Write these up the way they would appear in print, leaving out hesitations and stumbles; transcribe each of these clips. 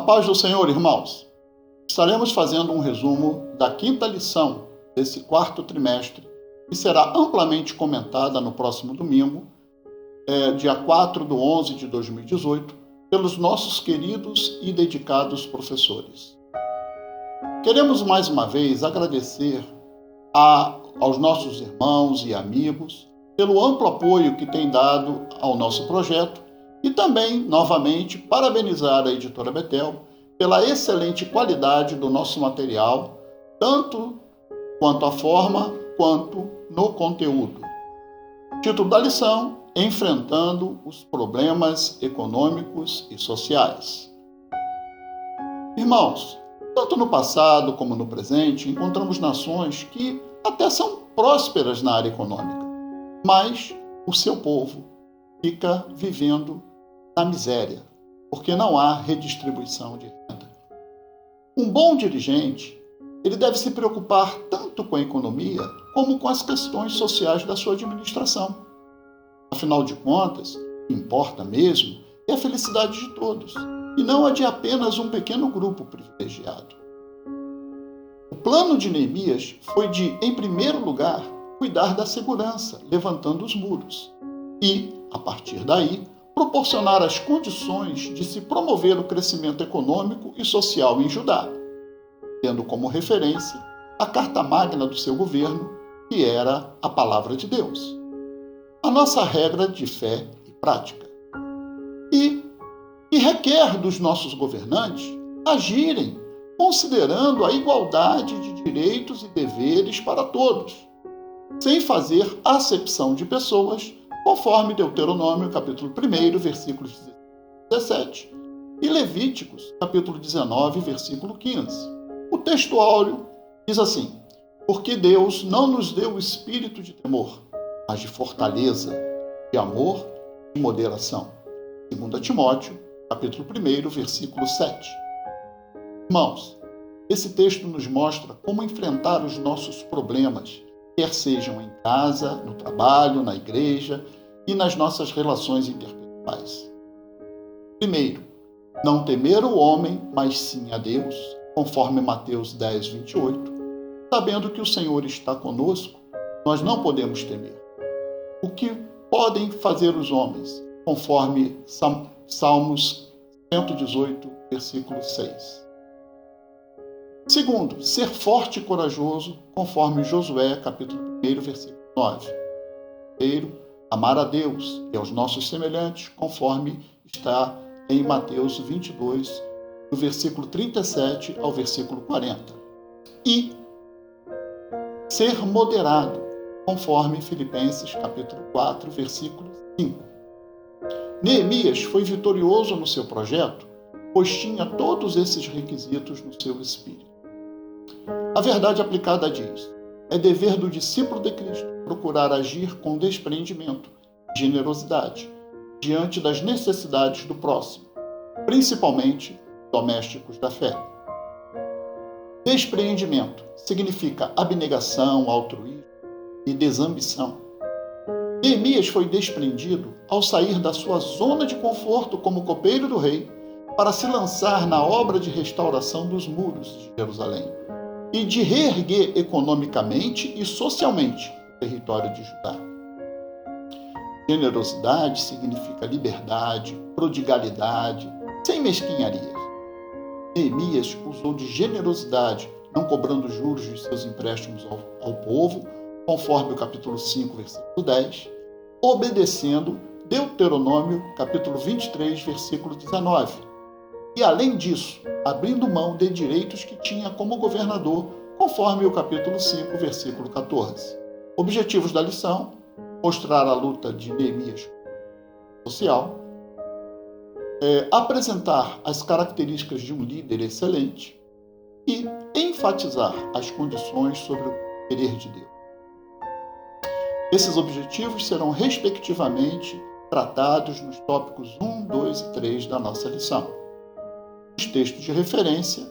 paz do Senhor, irmãos. Estaremos fazendo um resumo da quinta lição desse quarto trimestre, que será amplamente comentada no próximo domingo, dia 4/11 de 2018, pelos nossos queridos e dedicados professores. Queremos mais uma vez agradecer aos nossos irmãos e amigos pelo amplo apoio que têm dado ao nosso projeto e também, novamente, parabenizar a Editora Betel pela excelente qualidade do nosso material, tanto quanto a forma, quanto no conteúdo. Título da lição: Enfrentando os problemas econômicos e sociais. Irmãos, tanto no passado como no presente, encontramos nações que até são prósperas na área econômica, mas o seu povo fica vivendo na miséria, porque não há redistribuição de renda. Um bom dirigente, ele deve se preocupar tanto com a economia como com as questões sociais da sua administração. Afinal de contas, o que importa mesmo é a felicidade de todos, e não a de apenas um pequeno grupo privilegiado. O plano de Neemias foi de, em primeiro lugar, cuidar da segurança, levantando os muros, e, a partir daí, proporcionar as condições de se promover o crescimento econômico e social em Judá, tendo como referência a carta magna do seu governo, que era a Palavra de Deus, a nossa regra de fé e prática, e requer dos nossos governantes agirem considerando a igualdade de direitos e deveres para todos, sem fazer acepção de pessoas, conforme Deuteronômio, capítulo 1, versículos 17, e Levíticos, capítulo 19, versículo 15. O texto áureo diz assim: porque Deus não nos deu o espírito de temor, mas de fortaleza, de amor e de moderação. 2 Timóteo, capítulo 1, versículo 7. Irmãos, esse texto nos mostra como enfrentar os nossos problemas, quer sejam em casa, no trabalho, na igreja e nas nossas relações interpessoais. Primeiro, não temer o homem, mas sim a Deus, conforme Mateus 10, 28. Sabendo que o Senhor está conosco, nós não podemos temer. O que podem fazer os homens, conforme Salmos 118, versículo 6. Segundo, ser forte e corajoso, conforme Josué, capítulo 1, versículo 9. Terceiro, amar a Deus e aos nossos semelhantes, conforme está em Mateus 22, do versículo 37 ao versículo 40. E ser moderado, conforme Filipenses, capítulo 4, versículo 5. Neemias foi vitorioso no seu projeto, pois tinha todos esses requisitos no seu espírito. A verdade aplicada diz: é dever do discípulo de Cristo procurar agir com desprendimento e generosidade diante das necessidades do próximo, principalmente domésticos da fé. Despreendimento significa abnegação, altruísmo e desambição. Neemias foi desprendido ao sair da sua zona de conforto como copeiro do rei para se lançar na obra de restauração dos muros de Jerusalém e de reerguer economicamente e socialmente o território de Judá. Generosidade significa liberdade, prodigalidade, sem mesquinharias. Neemias usou de generosidade, não cobrando juros de seus empréstimos ao povo, conforme o capítulo 5, versículo 10, obedecendo Deuteronômio, capítulo 23, versículo 19. E, além disso, abrindo mão de direitos que tinha como governador, conforme o capítulo 5, versículo 14. Objetivos da lição: mostrar a luta de Neemias social, apresentar as características de um líder excelente e enfatizar as condições sobre o querer de Deus. Esses objetivos serão, respectivamente, tratados nos tópicos 1, 2 e 3 da nossa lição. Os textos de referência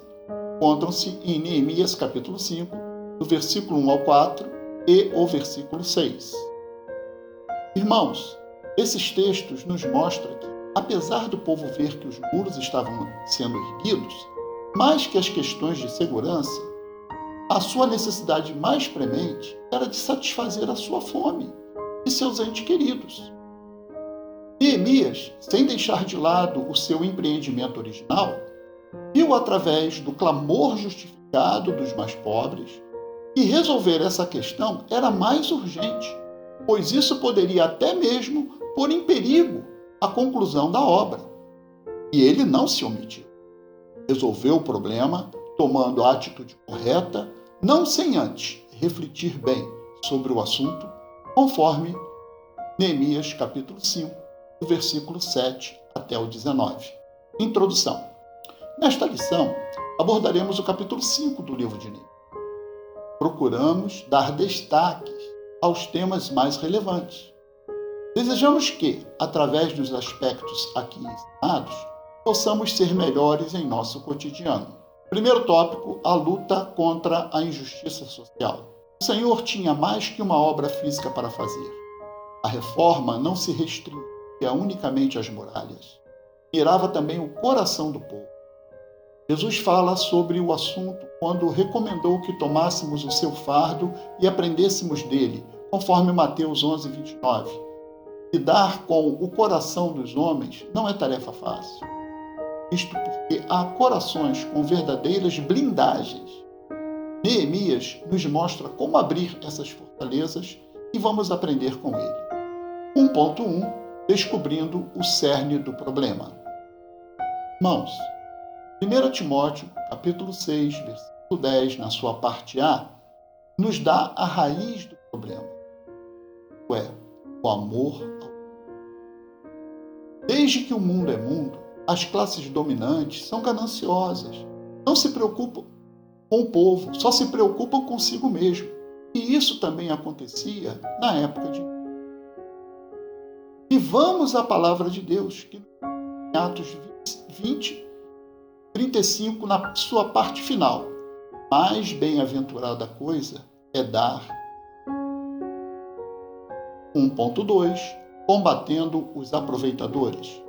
encontram-se em Neemias, capítulo 5, do versículo 1 ao 4 e o versículo 6. Irmãos, esses textos nos mostram que apesar do povo ver que os muros estavam sendo erguidos, mais que as questões de segurança, a sua necessidade mais premente era de satisfazer a sua fome e seus entes queridos. Neemias, sem deixar de lado o seu empreendimento original, viu através do clamor justificado dos mais pobres que resolver essa questão era mais urgente, pois isso poderia até mesmo pôr em perigo a conclusão da obra. E ele não se omitiu. Resolveu o problema tomando a atitude correta, não sem antes refletir bem sobre o assunto, conforme Neemias capítulo 5, do versículo 7 até o 19. Introdução. Nesta lição, abordaremos o capítulo 5 do livro de Neemias. Procuramos dar destaques aos temas mais relevantes. Desejamos que, através dos aspectos aqui ensinados, possamos ser melhores em nosso cotidiano. Primeiro tópico, a luta contra a injustiça social. O Senhor tinha mais que uma obra física para fazer. A reforma não se restringia unicamente às muralhas. Mirava também o coração do povo. Jesus fala sobre o assunto quando recomendou que tomássemos o seu fardo e aprendêssemos dele, conforme Mateus 11, 29. Lidar com o coração dos homens não é tarefa fácil. Isto porque há corações com verdadeiras blindagens. Neemias nos mostra como abrir essas fortalezas e vamos aprender com ele. 1.1 Descobrindo o cerne do problema. Irmãos, 1 Timóteo, capítulo 6, versículo 10, na sua parte A, nos dá a raiz do problema. O amor ao Desde que o mundo é mundo, as classes dominantes são gananciosas. Não se preocupam com o povo, só se preocupam consigo mesmo. E isso também acontecia na época de Vivamos a palavra de Deus, que em Atos 20, 35, na sua parte final. Mais bem-aventurada coisa é dar. 1.2 Combatendo os aproveitadores.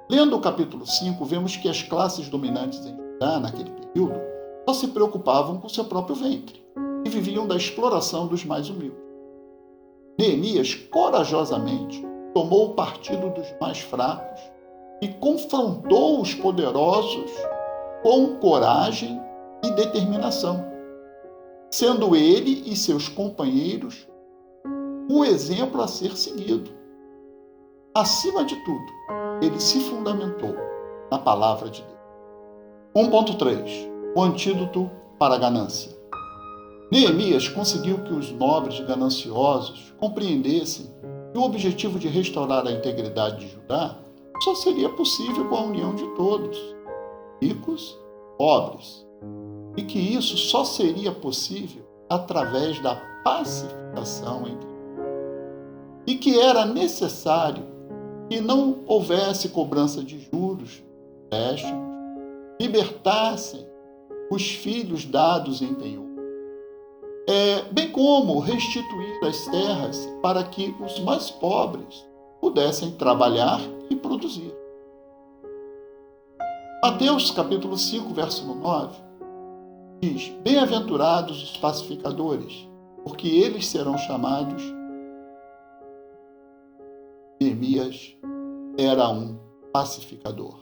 Lendo o capítulo 5, vemos que as classes dominantes em Judá, naquele período, só se preocupavam com seu próprio ventre e viviam da exploração dos mais humildes. Neemias corajosamente tomou o partido dos mais fracos e confrontou os poderosos com coragem e determinação, sendo ele e seus companheiros o exemplo a ser seguido. Acima de tudo, ele se fundamentou na palavra de Deus. 1.3 O antídoto para a ganância. Neemias conseguiu que os nobres gananciosos compreendessem que o objetivo de restaurar a integridade de Judá só seria possível com a união de todos, ricos e pobres, e que isso só seria possível através da pacificação entre eles, e que era necessário que não houvesse cobrança de juros, empréstimos, libertassem os filhos dados em penhor, bem como restituir as terras para que os mais pobres pudessem trabalhar e produzir. Mateus capítulo 5, versículo 9, diz: Bem-aventurados os pacificadores, porque eles serão chamados. Neemias era um pacificador.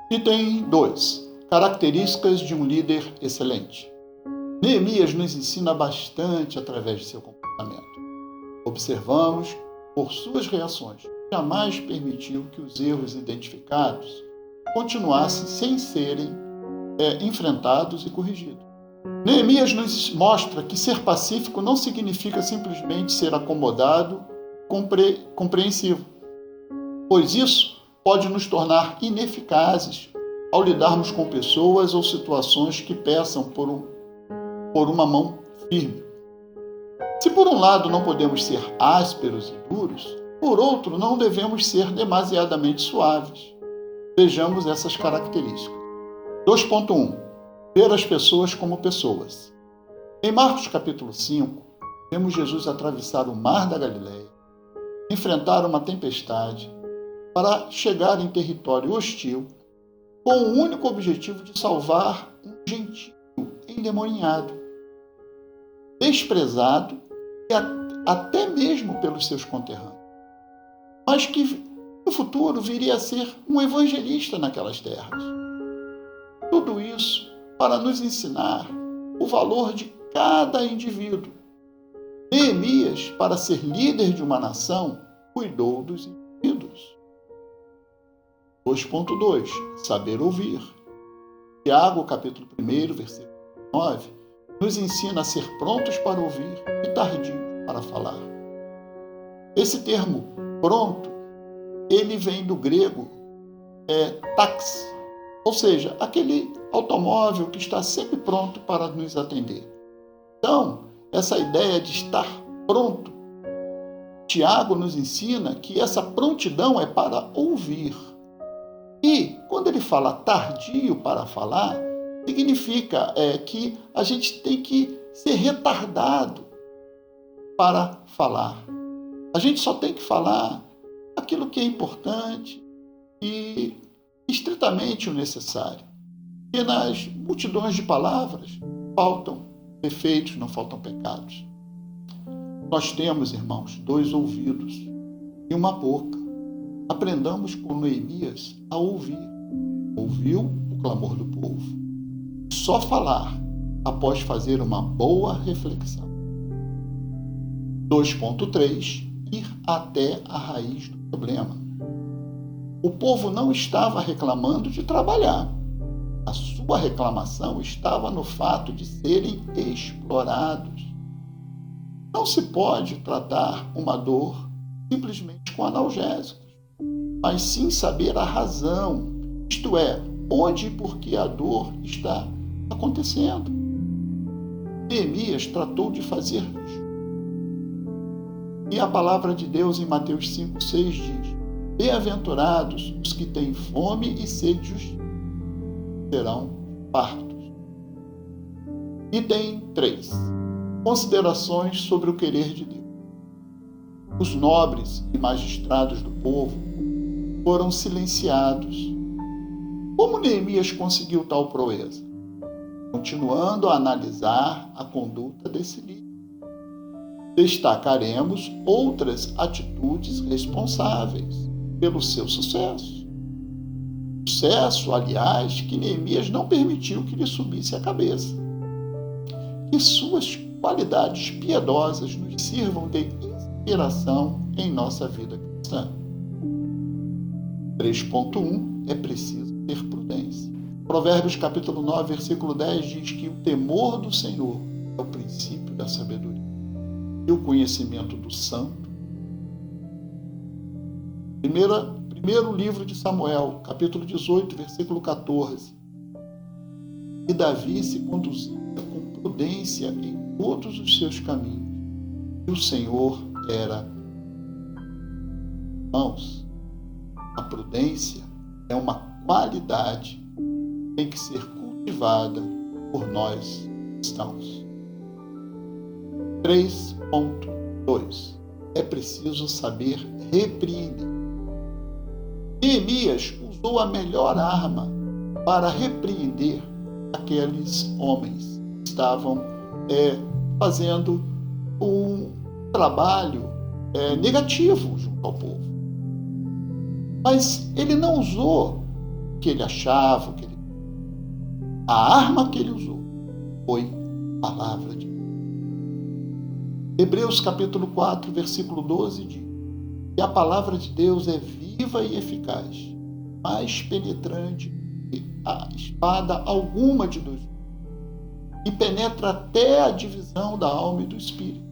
Item 2. Características de um líder excelente. Neemias nos ensina bastante através de seu comportamento. Observamos, por suas reações, jamais permitiu que os erros identificados continuassem sem serem enfrentados e corrigidos. Neemias nos mostra que ser pacífico não significa simplesmente ser acomodado, compreensivo, pois isso pode nos tornar ineficazes ao lidarmos com pessoas ou situações que peçam por uma mão firme. Se por um lado não podemos ser ásperos e duros, por outro não devemos ser demasiadamente suaves. Vejamos essas características. 2.1 Ver as pessoas como pessoas. Em Marcos capítulo 5, vemos Jesus atravessar o mar da Galileia, enfrentar uma tempestade para chegar em território hostil com o único objetivo de salvar um gentio endemoniado, desprezado e até mesmo pelos seus conterrâneos, mas que no futuro viria a ser um evangelista naquelas terras. Tudo isso para nos ensinar o valor de cada indivíduo. Neemias, para ser líder de uma nação, cuidou dos indivíduos. 2.2. Saber ouvir. Tiago, capítulo 1, versículo 9, nos ensina a ser prontos para ouvir e tardios para falar. Esse termo pronto, ele vem do grego tax, ou seja, aquele automóvel que está sempre pronto para nos atender. Então, essa ideia de estar pronto, Tiago nos ensina que essa prontidão é para ouvir. E quando ele fala tardio para falar, significa que a gente tem que ser retardado para falar. A gente só tem que falar aquilo que é importante e estritamente o necessário. E nas multidões de palavras faltam defeitos, não faltam pecados. Nós temos, irmãos, 2 ouvidos e uma boca. Aprendamos com Neemias a ouvir. Ouviu o clamor do povo. Só falar após fazer uma boa reflexão. 2.3. Ir até a raiz do problema. O povo não estava reclamando de trabalhar. A sua reclamação estava no fato de serem explorados. Não se pode tratar uma dor simplesmente com analgésicos, mas sim saber a razão, isto é, onde e por que a dor está acontecendo. Neemias tratou de fazer justo. E a palavra de Deus em Mateus 5,6 diz: bem-aventurados os que têm fome e sede de justiça, serão fartos. Item 3. Considerações sobre o querer de Deus. Os nobres e magistrados do povo foram silenciados. Como Neemias conseguiu tal proeza? Continuando a analisar a conduta desse líder. Destacaremos outras atitudes responsáveis pelo seu sucesso. Sucesso, aliás, que Neemias não permitiu que lhe subisse a cabeça. Que suas qualidades piedosas nos sirvam de inspiração em nossa vida cristã. 3.1. É preciso ter prudência. Provérbios capítulo 9, versículo 10 diz que o temor do Senhor é o princípio da sabedoria e o conhecimento do santo. Primeiro livro de Samuel, capítulo 18, versículo 14. E Davi se conduzia com prudência em todos os seus caminhos, e o Senhor era. Irmãos, a prudência é uma qualidade que tem que ser cultivada por nós cristãos. 3.2. É preciso saber repreender. Neemias usou a melhor arma para repreender aqueles homens que estavam fazendo um trabalho negativo junto ao povo. Mas ele não usou o que ele achava, a arma que ele usou foi a palavra de Deus. Hebreus capítulo 4, versículo 12 diz que a palavra de Deus é viva e eficaz, mais penetrante que a espada alguma de dois gumes, e penetra até a divisão da alma e do espírito,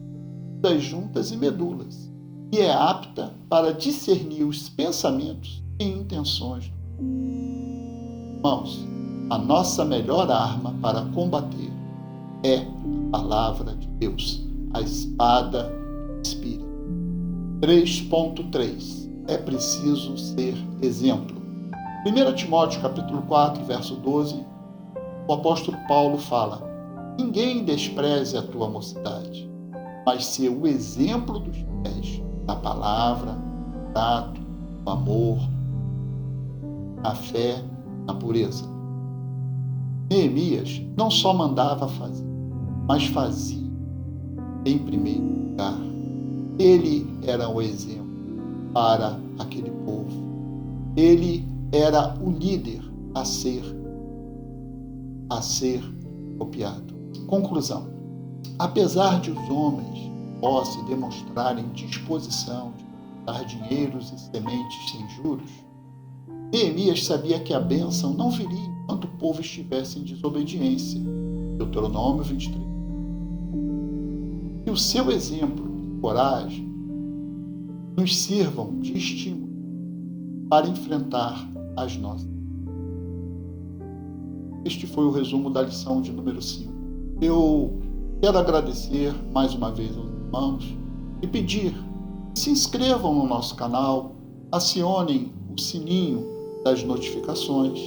das juntas e medulas, e é apta para discernir os pensamentos e intenções. Irmãos, a nossa melhor arma para combater é a palavra de Deus, a espada do Espírito. 3.3. É preciso ser exemplo. 1 Timóteo capítulo 4, verso 12, o apóstolo Paulo fala: ninguém despreze a tua mocidade, mas ser o exemplo dos pés da palavra, do trato, do amor, a fé na pureza. Neemias não só mandava fazer, mas fazia em primeiro lugar. Ele era o exemplo para aquele povo. Ele era o líder a ser copiado. Conclusão. Apesar de os homens de posse demonstrarem disposição de dar dinheiros e sementes sem juros, Neemias sabia que a bênção não viria enquanto o povo estivesse em desobediência. Deuteronômio 23. Que o seu exemplo e coragem nos sirvam de estímulo para enfrentar as nossas. Este foi o resumo da lição de número 5. Eu quero agradecer mais uma vez aos irmãos e pedir que se inscrevam no nosso canal, acionem o sininho das notificações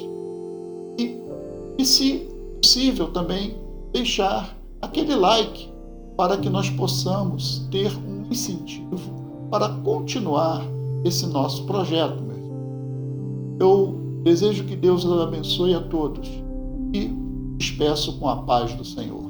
e, se possível, também deixar aquele like para que nós possamos ter um incentivo para continuar esse nosso projeto mesmo. Eu desejo que Deus os abençoe a todos e os peço com a paz do Senhor.